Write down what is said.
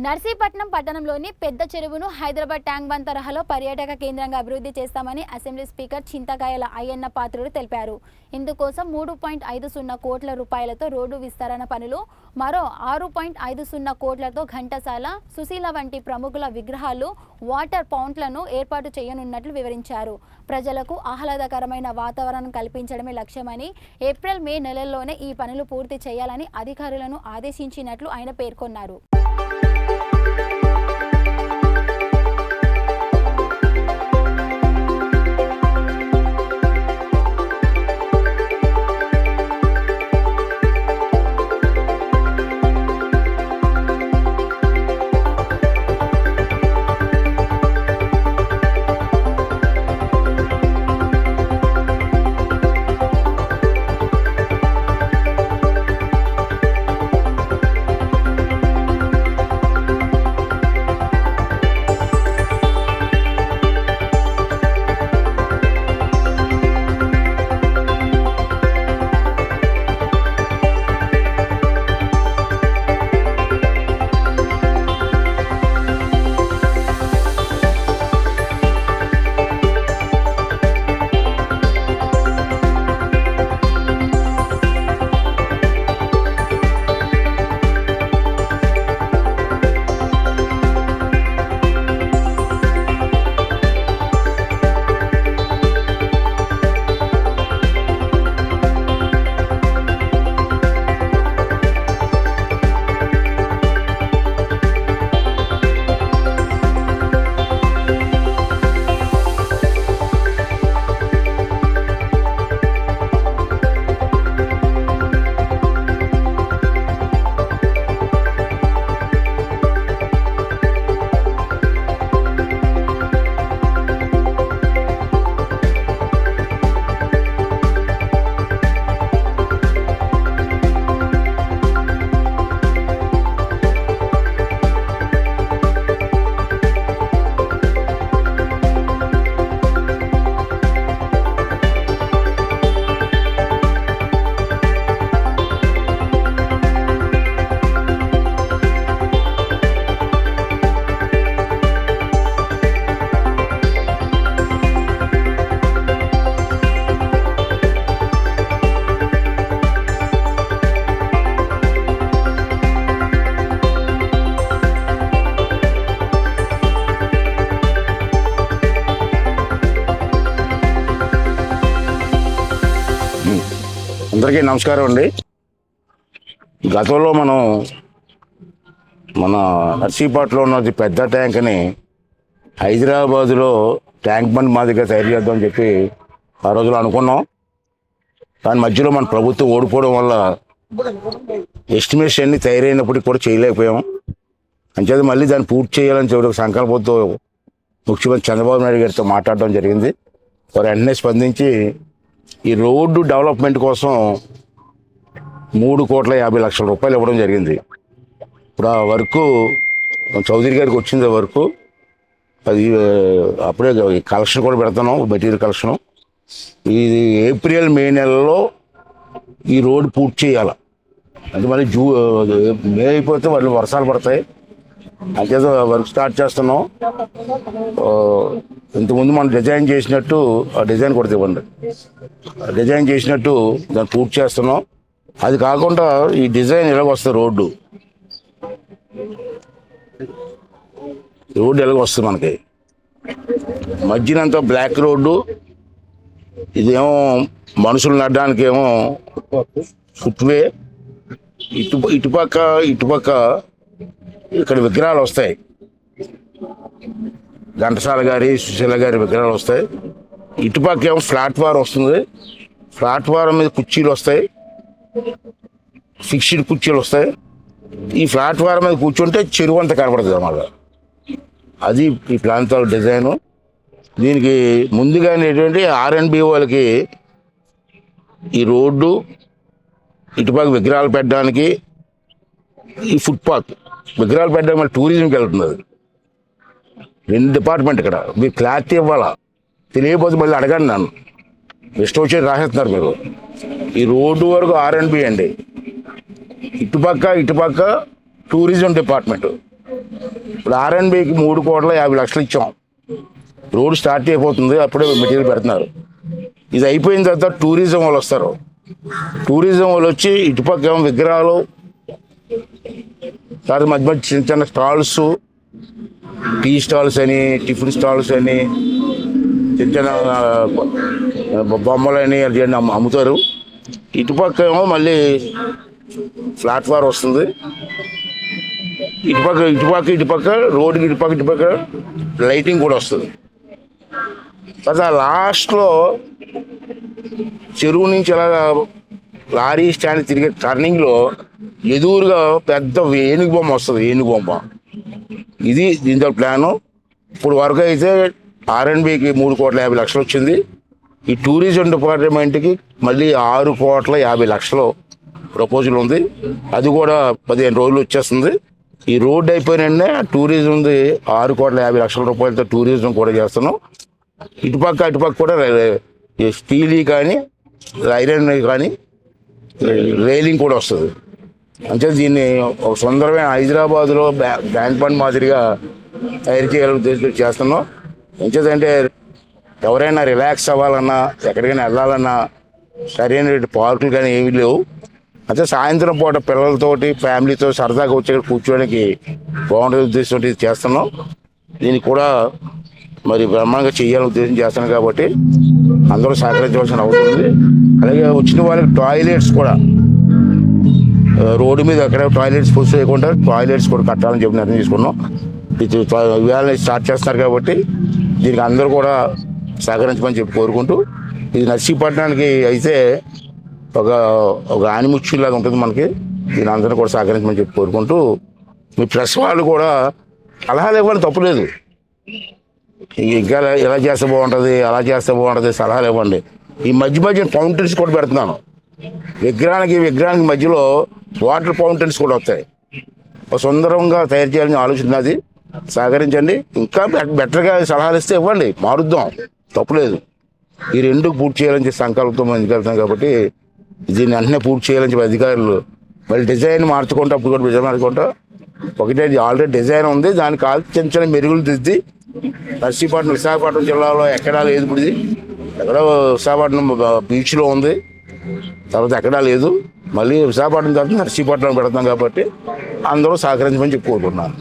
నర్సీపట్నం పట్టణంలోని పెద్ద చెరువును హైదరాబాద్ ట్యాంక్ బండ్ తరహాలో పర్యాటక కేంద్రంగా అభివృద్ధి చేస్తామని అసెంబ్లీ స్పీకర్ చింతకాయల అయ్యన్న పాత్రుడు తెలిపారు. ఇందుకోసం 3.50 కోట్ల రూపాయలతో రోడ్డు విస్తరణ పనులు, మరో 6.50 కోట్లతో ఘంటసాల, సుశీల వంటి ప్రముఖుల విగ్రహాలు, వాటర్ ఫౌంట్లను ఏర్పాటు చేయనున్నట్లు వివరించారు. ప్రజలకు ఆహ్లాదకరమైన వాతావరణం కల్పించడమే లక్ష్యమని, ఏప్రిల్ మే నెలల్లోనే ఈ పనులు పూర్తి చేయాలని అధికారులను ఆదేశించినట్లు ఆయన పేర్కొన్నారు. అందరికీ నమస్కారం అండి. గతంలో మన నర్సీపట్నంలో ఉన్నది పెద్ద ట్యాంక్ని హైదరాబాదులో ట్యాంక్ బండ్ మాదిరిగా తయారు చేద్దామని చెప్పి ఆ రోజులో అనుకున్నాం. దాని మధ్యలో మన ప్రభుత్వం ఓడిపోవడం వల్ల ఎస్టిమేషన్ అన్ని తయారైనప్పటికీ కూడా చేయలేకపోయాం. అంచేది మళ్ళీ దాన్ని పూర్తి చేయాలని చెప్పి సంకల్పంతో ముఖ్యమంత్రి చంద్రబాబు నాయుడు గారితో మాట్లాడడం జరిగింది. వారు వెంటనే స్పందించి ఈ రోడ్డు డెవలప్మెంట్ కోసం 3,50,00,000 రూపాయలు ఇవ్వడం జరిగింది. ఇప్పుడు ఆ వర్క్ చౌదరి గారికి వచ్చింది. ఆ వర్క్ అది అప్పుడే కలెక్షన్ కూడా పెడుతున్నాం, మెటీరియల్ కలెక్షను. ఇది ఏప్రిల్ మే నెలలో ఈ రోడ్డు పూర్తి చేయాలి. అంటే మళ్ళీ మే అయిపోతే వాళ్ళు వర్షాలు పడతాయి. అంచేత వర్క్ స్టార్ట్ చేస్తున్నాం. ఇంతకుముందు మనం డిజైన్ చేసినట్టు ఆ డిజైన్ కూడా ఇవ్వండి. డిజైన్ చేసినట్టు దాన్ని పూర్తి చేస్తున్నాం. అది కాకుండా ఈ డిజైన్ ఎలాగ వస్తుంది, రోడ్డు ఎలాగ వస్తుంది మనకి మధ్యనంతా బ్లాక్ రోడ్డు. ఇదేమో మనుషులు నడడానికి ఏమో ఫుట్వే. ఇటుపక్క ఇక్కడ విగ్రహాలు వస్తాయి. ఘంటసాల గారి, సుశీల గారి విగ్రహాలు వస్తాయి. ఇటుపక్క ఏమో ప్లాట్ఫారం వస్తుంది. ప్లాట్ఫారం మీద కుర్చీలు వస్తాయి, ఫిక్స్డ్ కుర్చీలు వస్తాయి. ఈ ప్లాట్ఫారం మీద కూర్చుంటే చెరువు అంతా కనపడుతుంది అన్నమాట. అది ఈ ప్రాంతాల డిజైను. దీనికి ముందుగానే ఏంటంటే R&B వాళ్ళకి ఈ రోడ్డు, ఇటుపక్క విగ్రహాలు పెట్టడానికి, ఈ ఫుట్పాత్ విగ్రహాలు పెట్టడానికి మళ్ళీ టూరిజంకి వెళ్తుంది. అది 2 డిపార్ట్మెంట్. ఇక్కడ మీరు క్లారిటీ ఇవ్వాలా, తెలియకపోతే మళ్ళీ అడగండి నన్ను. ఇష్టం వచ్చేది రాసేస్తున్నారు మీరు. ఈ రోడ్డు వరకు R&B అండి. ఇటుపక్క టూరిజం డిపార్ట్మెంట్, ఇప్పుడు R&Bకి 3,50,00,000 ఇచ్చాం. రోడ్ స్టార్ట్ అయిపోతుంది, అప్పుడే మెటీరియల్ పెడుతున్నారు. ఇది అయిపోయిన తర్వాత టూరిజం వాళ్ళు వస్తారు. టూరిజం వాళ్ళు వచ్చి ఇటుపక్క ఏమో విగ్రహాలు, తర్వాత మధ్య మధ్య చిన్న చిన్న స్టాల్స్, టీ స్టాల్స్ అని, టిఫిన్ స్టాల్స్ అని, చిన్న చిన్న బొమ్మలని అది అమ్ముతారు. ఇటుపక్క ఏమో మళ్ళీ ప్లాట్ఫామ్ వస్తుంది. ఇటుపక్క రోడ్డుకి ఇటుపక్క లైటింగ్ కూడా వస్తుంది. తర్వాత లాస్ట్లో చెరువు నుంచి ఇలా లారీ స్టాండ్ తిరిగే టర్నింగ్లో ఎదురుగా పెద్ద ఏనుగు బొమ్మ వస్తుంది. ఏనుగు బొమ్మ ఇది దీంతో ప్లాను. ఇప్పుడు వరకు అయితే R&Bకి 3,50,00,000 వచ్చింది. ఈ టూరిజం డిపార్ట్మెంట్కి మళ్ళీ 6,50,00,000 ప్రపోజల్ ఉంది. అది కూడా 15 రోజులు వచ్చేస్తుంది. ఈ రోడ్డు అయిపోయిన టూరిజం ఉంది. 6,50,00,000 రూపాయలతో టూరిజం కూడా చేస్తున్నాం. అటుపక్క కూడా స్టీల్ కానీ ఐరన్ కానీ రైలింగ్ కూడా వస్తుంది. అంటే దీన్ని ఒక సుందరమైన హైదరాబాద్లో బ్యాంక్ బండ్ మాదిరిగా తయారు చేయాలని ఉద్దేశంతో చేస్తున్నాం. ఎంచేదంటే ఎవరైనా రిలాక్స్ అవ్వాలన్నా, ఎక్కడికైనా వెళ్ళాలన్నా సరైన పార్కులు కానీ ఏమీ లేవు. అయితే సాయంత్రం పూట పిల్లలతోటి ఫ్యామిలీతో సరదాగా వచ్చి కూర్చోడానికి బాగుండే ఉద్దేశంతో ఇది చేస్తున్నాం. దీనికి కూడా మరి బ్రహ్మాండంగా చేయాలని ఉద్దేశం చేస్తున్నాం కాబట్టి అందరూ సహకరించవలసిన అవసరం ఉంది. అలాగే వచ్చిన వాళ్ళకి టాయిలెట్స్ కూడా రోడ్డు మీద ఎక్కడ టాయిలెట్స్ పూర్తి చేయకుండా టాయిలెట్స్ కూడా కట్టాలని చెప్పి నిర్ణయం తీసుకున్నాం. ఇది ఇవాళ స్టార్ట్ చేస్తున్నారు కాబట్టి దీనికి అందరూ కూడా సహకరించమని చెప్పి కోరుకుంటూ, ఇది నర్సీపట్నానికి అయితే ఒక ఆనిముచ్చులాగా ఉంటుంది మనకి. దీని అందరూ కూడా సహకరించమని చెప్పి కోరుకుంటూ, మీ ప్రెస్ వాళ్ళు కూడా సలహాలు ఇవ్వండి, తప్పులేదు. ఇంకా ఎలా చేస్తే బాగుంటుంది, అలా చేస్తే బాగుంటుంది, సలహాలు ఇవ్వండి. ఈ మధ్య ఫౌంటైన్స్ కూడా పెడుతున్నాను. విగ్రహానికి మధ్యలో వాటర్ ఫౌంటైన్స్ కూడా వస్తాయి. ఒక సుందరంగా తయారు చేయాలని ఆలోచన అది. సహకరించండి. ఇంకా బెటర్గా సలహాలు ఇస్తే ఇవ్వండి, మారుద్దాం, తప్పులేదు. ఈ రెండు పూర్తి చేయాలని చెప్పి సంకల్పంతో ముందుకు వెళ్తాం కాబట్టి దీన్ని వెంటనే పూర్తి చేయాలని చెప్పి అధికారులు మళ్ళీ డిజైన్ మార్చుకుంటూ అప్పుడు కూడా డిజైన్ మార్చుకుంటా. ఒకటే ఆల్రెడీ డిజైన్ ఉంది, దానికి చిన్న చిన్న మెరుగులు దిద్ది విశాఖపట్నం జిల్లాలో ఎక్కడా లేదు. ఇప్పుడు ఇది ఎక్కడో విశాఖపట్నం బీచ్లో ఉంది, తర్వాత ఎక్కడా లేదు. మళ్ళీ విశాఖపట్నం తర్వాత నర్సీపట్నం పెడతాం కాబట్టి అందరూ సహకరించమని చెప్పి కోరుకుంటున్నాను.